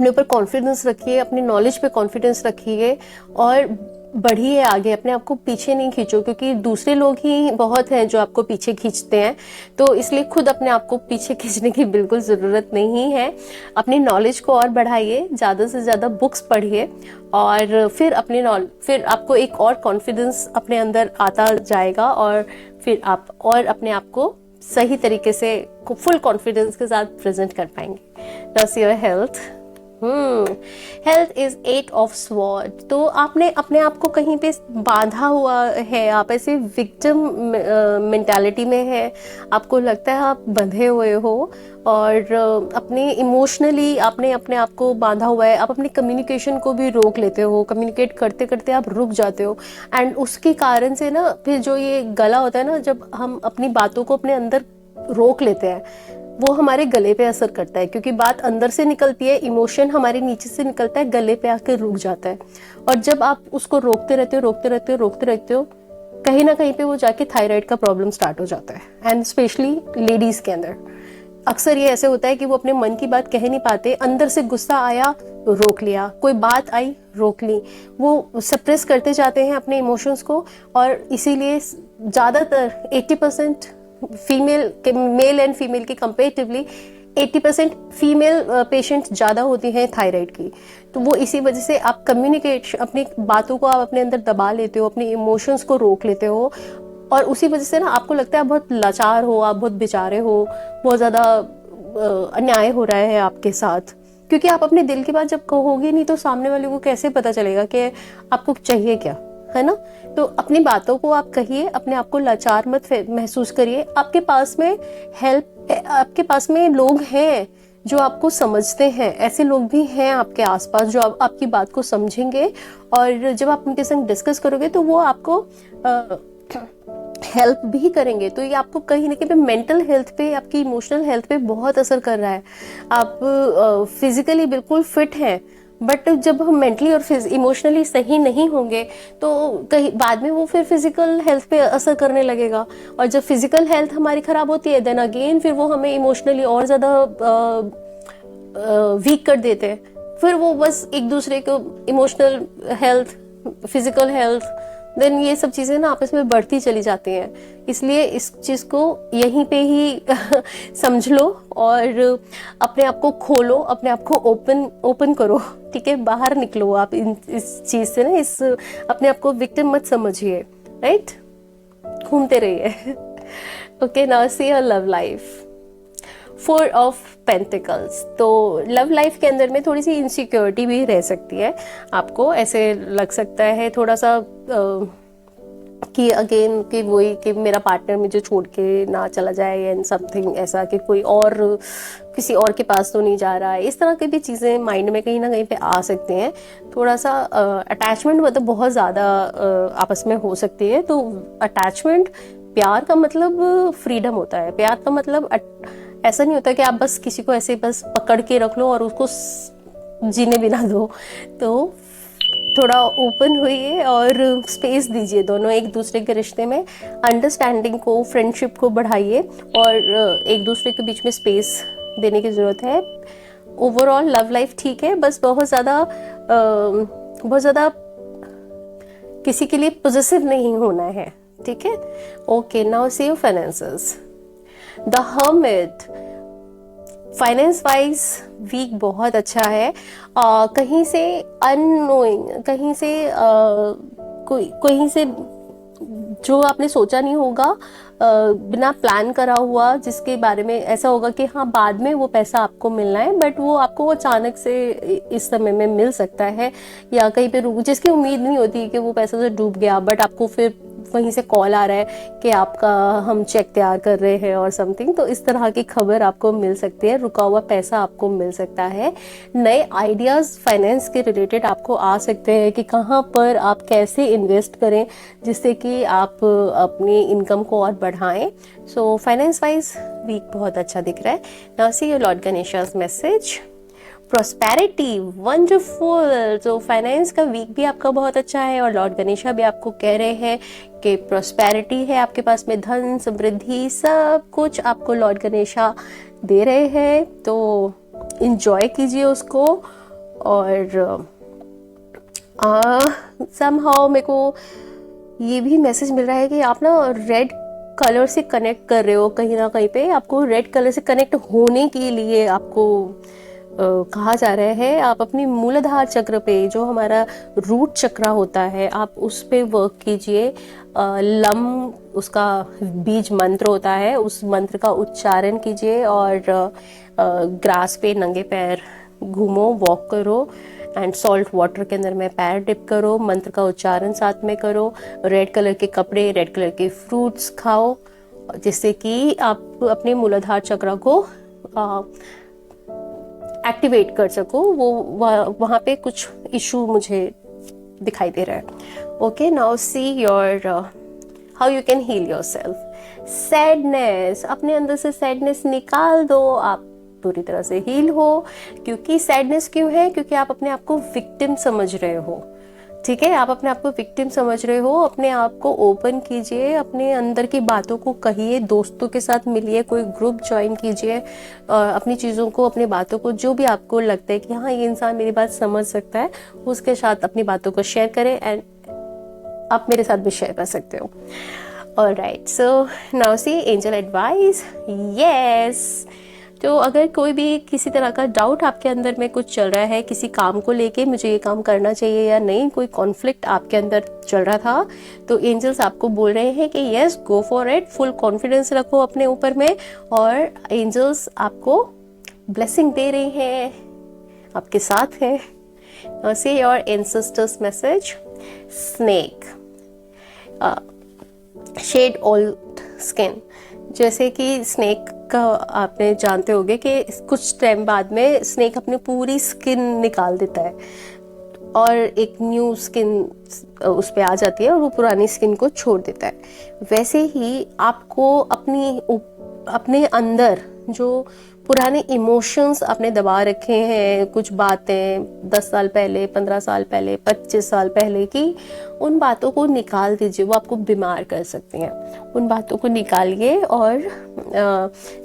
Speaker 1: ऊपर कॉन्फिडेंस रखिए, अपनी नॉलेज पे कॉन्फिडेंस रखिए और बढ़िए आगे, अपने आप को पीछे नहीं खींचो, क्योंकि दूसरे लोग ही बहुत हैं जो आपको पीछे खींचते हैं। तो इसलिए खुद अपने आप को पीछे खींचने की बिल्कुल ज़रूरत नहीं है। अपनी नॉलेज को और बढ़ाइए, ज़्यादा से ज़्यादा बुक्स पढ़िए, और फिर फिर आपको एक और कॉन्फिडेंस अपने अंदर आता जाएगा, और फिर आप और अपने आप को सही तरीके से फुल कॉन्फिडेंस के साथ प्रेजेंट कर पाएंगे। दस your health. Health is 8 of sword. तो आपने अपने आप को कहीं पे बांधा हुआ है, आप ऐसे विक्टिम मेंटालिटी में है, आपको लगता है आप बंधे हुए हो, और अपने इमोशनली आपने अपने आप को बांधा हुआ है। आप अपनी कम्युनिकेशन को भी रोक लेते हो, कम्युनिकेट करते करते आप रुक जाते हो, एंड उसके कारण से ना फिर जो ये गला होता है ना, जब हम अपनी बातों को अपने अंदर रोक लेते हैं, वो हमारे गले पे असर करता है, क्योंकि बात अंदर से निकलती है, इमोशन हमारे नीचे से निकलता है, गले पे आकर रुक जाता है। और जब आप उसको रोकते रहते हो, कहीं ना कहीं पे वो जाके थायराइड का प्रॉब्लम स्टार्ट हो जाता है, एंड स्पेशली लेडीज के अंदर अक्सर ये ऐसे होता है कि वो अपने मन की बात कह नहीं पाते। अंदर से गुस्सा आया, रोक लिया, कोई बात आई, रोक ली, वो सप्रेस करते जाते हैं अपने इमोशंस को, और इसीलिए ज़्यादातर 80% मेल एंड फीमेल के कंपेरेटिवली 80% फीमेल पेशेंट्स ज़्यादा होती हैं थायराइड की, तो वो इसी वजह से आप कम्युनिकेट, अपनी बातों को आप अपने अंदर दबा लेते हो, अपने इमोशंस को रोक लेते हो, और उसी वजह से ना आपको लगता है आप बहुत लाचार हो, आप बहुत बेचारे हो, बहुत ज़्यादा अन्याय हो रहा है आपके साथ, क्योंकि आप अपने दिल की बात जब कहोगे नहीं तो सामने वाले को कैसे पता चलेगा कि आपको चाहिए क्या, है ना। तो अपनी बातों को आप कहिए, अपने आप को लाचार मत महसूस करिए। आपके पास में आपके पास में लोग हैं जो आपको समझते हैं, ऐसे लोग भी हैं आपके आसपास जो आपकी बात को समझेंगे, और जब आप उनके संग डिस्कस करोगे तो वो आपको हेल्प भी करेंगे। तो ये आपको कहीं ना कहीं मेंटल हेल्थ पे, आपकी इमोशनल हेल्थ पे बहुत असर कर रहा है। आप फिजिकली बिल्कुल फिट हैं, बट जब हम मेंटली और इमोशनली सही नहीं होंगे तो कहीं बाद में वो फिर फिजिकल हेल्थ पे असर करने लगेगा, और जब फिजिकल हेल्थ हमारी खराब होती है देन अगेन फिर वो हमें इमोशनली और ज़्यादा वीक कर देते हैं। फिर वो बस एक दूसरे को emotional health, physical health, then ये सब चीज़ें ना आपस में बढ़ती चली जाती हैं। इसलिए इस चीज़ को यहीं पे ही समझ लो और अपने आप को खोलो, अपने आप को ओपन करो, ठीक है। बाहर निकलो आप इस चीज़ से ना, इस अपने आप को विक्टिम मत समझिए, राइट। घूमते रहिए। Okay, now see your love life. 4 of pentacles. तो लव लाइफ के अंदर में थोड़ी सी इनसिक्योरिटी भी रह सकती है। आपको ऐसे लग सकता है थोड़ा सा कि अगेन कि वही कि मेरा पार्टनर मुझे छोड़ के ना चला जाए एंड समथिंग ऐसा, कि कोई और किसी और के पास तो नहीं जा रहा है। इस तरह की भी चीज़ें माइंड में कहीं ना कहीं पे आ सकती हैं। थोड़ा सा अटैचमेंट मतलब बहुत ज़्यादा आपस में हो सकती है। तो अटैचमेंट, प्यार का मतलब फ्रीडम होता है। प्यार का मतलब ऐसा नहीं होता कि आप बस किसी को ऐसे बस पकड़ के रख लो और उसको जीने भी ना दो। तो थोड़ा ओपन होइए और स्पेस दीजिए दोनों एक दूसरे के रिश्ते में। अंडरस्टैंडिंग को, फ्रेंडशिप को बढ़ाइए और एक दूसरे के बीच में स्पेस देने की ज़रूरत है। ओवरऑल लव लाइफ ठीक है, बस बहुत ज़्यादा किसी के लिए पॉजिटिव नहीं होना है, ठीक है। Okay, now see your finances. The hermit, finance wise week बहुत अच्छा है। कहीं से अननोइंग, कहीं से जो आपने सोचा नहीं होगा, बिना प्लान करा हुआ, जिसके बारे में ऐसा होगा कि हाँ बाद में वो पैसा आपको मिलना है, बट वो आपको अचानक से इस समय में मिल सकता है, या कहीं पे जिसकी उम्मीद नहीं होती कि वो पैसा तो डूब गया, बट आपको फिर वहीं से कॉल आ रहा है कि आपका हम चेक तैयार कर रहे हैं और समथिंग। तो इस तरह की खबर आपको मिल सकती है। रुका हुआ पैसा आपको मिल सकता है। नए आइडियाज़ फाइनेंस के रिलेटेड आपको आ सकते हैं कि कहाँ पर आप कैसे इन्वेस्ट करें जिससे कि आप अपनी इनकम को और बढ़ाएं। सो फाइनेंस वाइज वीक बहुत अच्छा दिख रहा है। Now see your lord Ganesha's message. Prosperity, wonderful. तो फाइनेंस का वीक भी आपका बहुत अच्छा है और लॉर्ड गणेशा भी आपको कह रहे हैं कि प्रॉस्पेरिटी है आपके पास में, धन समृद्धि सब कुछ आपको लॉर्ड गणेशा दे रहे हैं। तो इंजॉय कीजिए उसको। और समहाउ मेरे को ये भी मैसेज मिल रहा है कि आप ना रेड कलर से कनेक्ट कर रहे हो कहीं ना कहीं पे। आपको रेड कलर से कनेक्ट होने के लिए आपको कहा जा रहा है आप अपनी मूलाधार चक्र पे, जो हमारा रूट चक्र होता है, आप उस पे वर्क कीजिए। लम उसका बीज मंत्र होता है, उस मंत्र का उच्चारण कीजिए और ग्रास पे नंगे पैर घूमो, वॉक करो एंड सॉल्ट वाटर के अंदर में पैर डिप करो, मंत्र का उच्चारण साथ में करो। रेड कलर के कपड़े, रेड कलर के फ्रूट्स खाओ, जिससे कि आप अपने मूलाधार चक्र को एक्टिवेट कर सको। वो वहाँ पे कुछ इशू मुझे दिखाई दे रहा है। Okay, now see your how you can heal yourself. Sadness, अपने अंदर से सैडनेस निकाल दो, आप पूरी तरह से हील हो। क्योंकि सैडनेस क्यों है? क्योंकि आप अपने आप को विक्टिम समझ रहे हो, ठीक है। आप अपने आप को विक्टिम समझ रहे हो। अपने आप को ओपन कीजिए, अपने अंदर की बातों को कहिए, दोस्तों के साथ मिलिए, कोई ग्रुप ज्वाइन कीजिए, अपनी चीज़ों को, अपनी बातों को, जो भी आपको लगता है कि हाँ ये इंसान मेरी बात समझ सकता है, उसके साथ अपनी बातों को शेयर करें। एंड आप मेरे साथ भी शेयर कर सकते हो। Alright, so now see angel advice. Yes, तो अगर कोई भी किसी तरह का डाउट आपके अंदर में कुछ चल रहा है, किसी काम को लेके मुझे ये काम करना चाहिए या नहीं, कोई कॉन्फ्लिक्ट आपके अंदर चल रहा था, तो एंजल्स आपको बोल रहे हैं कि yes, go for it, full confidence रखो अपने ऊपर में, और एंजल्स आपको ब्लेसिंग दे रही हैं, आपके साथ हैं. Say your ancestors message. Snake. Shed old skin. जैसे कि स्नेक का आपने जानते होंगे कि कुछ टाइम बाद में स्नेक अपनी पूरी स्किन निकाल देता है और एक न्यू स्किन उस पे आ जाती है और वो पुरानी स्किन को छोड़ देता है. वैसे ही आपको अपने अंदर जो पुराने इमोशंस आपने दबा रखे हैं, कुछ बातें 10 साल पहले, 15 साल पहले, 25 साल पहले की, उन बातों को निकाल दीजिए. वो आपको बीमार कर सकती हैं. उन बातों को निकालिए और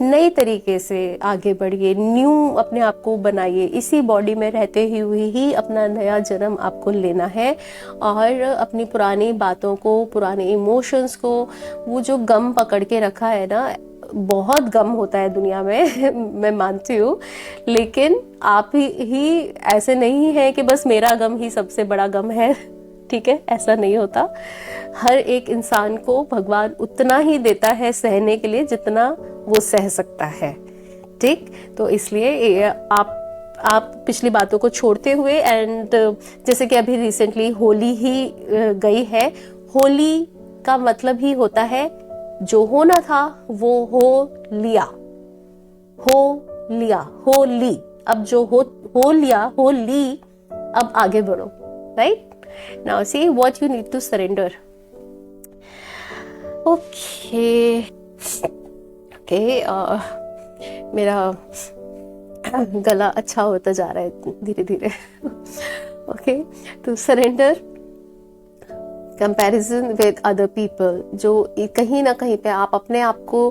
Speaker 1: नए तरीके से आगे बढ़िए, न्यू अपने आप को बनाइए. इसी बॉडी में रहते हुए ही अपना नया जन्म आपको लेना है और अपनी पुरानी बातों को, पुराने इमोशंस को, वो जो गम पकड़ के रखा है ना, बहुत गम होता है दुनिया में मैं मानती हूँ, लेकिन आप ही ऐसे नहीं है कि बस मेरा गम ही सबसे बड़ा गम है. ठीक है, ऐसा नहीं होता. हर एक इंसान को भगवान उतना ही देता है सहने के लिए जितना वो सह सकता है. ठीक, तो इसलिए आप पिछली बातों को छोड़ते हुए, एंड जैसे कि अभी रिसेंटली होली ही गई है. होली का मतलब ही होता है जो होना था वो हो लिया, हो ली. अब जो हो लिया, हो ली, अब आगे बढ़ो. Right now see what you need to surrender. Okay, मेरा गला अच्छा होता जा रहा है धीरे धीरे. ओके, तो surrender, comparison with other people. जो कहीं ना कहीं पे आप अपने आप को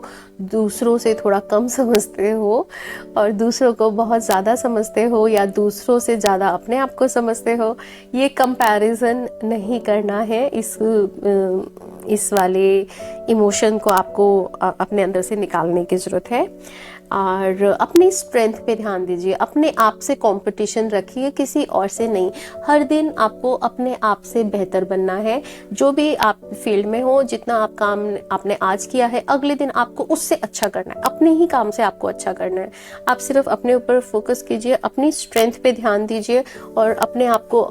Speaker 1: दूसरों से थोड़ा कम समझते हो और दूसरों को बहुत ज़्यादा समझते हो, या दूसरों से ज़्यादा अपने आप को समझते हो, ये कंपैरिजन नहीं करना है. इस वाले इमोशन को आपको अपने अंदर से निकालने की ज़रूरत है. और अपनी स्ट्रेंथ पे ध्यान दीजिए. अपने आप से कंपटीशन रखिए, किसी और से नहीं. हर दिन आपको अपने आप से बेहतर बनना है. जो भी आप फील्ड में हो, जितना आप काम आपने आज किया है, अगले दिन आपको उससे अच्छा करना है. अपने ही काम से आपको अच्छा करना है. आप सिर्फ अपने ऊपर फोकस कीजिए, अपनी स्ट्रेंथ पे ध्यान दीजिए और अपने आप को,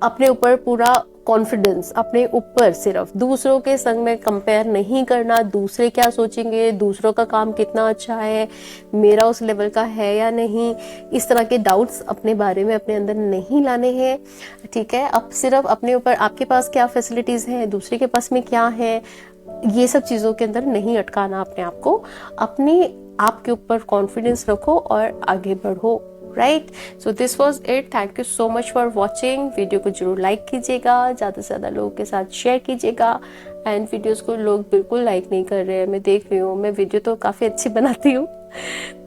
Speaker 1: अपने ऊपर पूरा कॉन्फिडेंस, अपने ऊपर, सिर्फ दूसरों के संग में कंपेयर नहीं करना. दूसरे क्या सोचेंगे, दूसरों का काम कितना अच्छा है, मेरा उस लेवल का है या नहीं, इस तरह के डाउट्स अपने बारे में अपने अंदर नहीं लाने हैं. ठीक है, अब सिर्फ अपने ऊपर, आपके पास क्या फैसिलिटीज हैं, दूसरे के पास में क्या है, ये सब चीज़ों के अंदर नहीं अटकाना अपने आप को. अपने आप के ऊपर कॉन्फिडेंस रखो और आगे बढ़ो. Right, so this was it. Thank you so much for watching. Video को जरूर लाइक कीजिएगा, ज़्यादा से ज़्यादा लोगों के साथ शेयर कीजिएगा. एंड वीडियोस को लोग बिल्कुल लाइक नहीं कर रहे हैं, मैं देख रही हूँ. मैं वीडियो तो काफ़ी अच्छी बनाती हूँ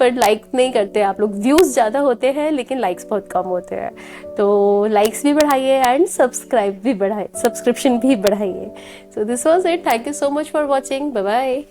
Speaker 1: पर लाइक नहीं करते आप लोग. व्यूज़ ज़्यादा होते हैं लेकिन लाइक्स बहुत कम होते हैं. तो लाइक्स भी बढ़ाइए एंड सब्सक्रिप्शन भी बढ़ाइए. So this was it. Thank you so much for watching. Bye bye.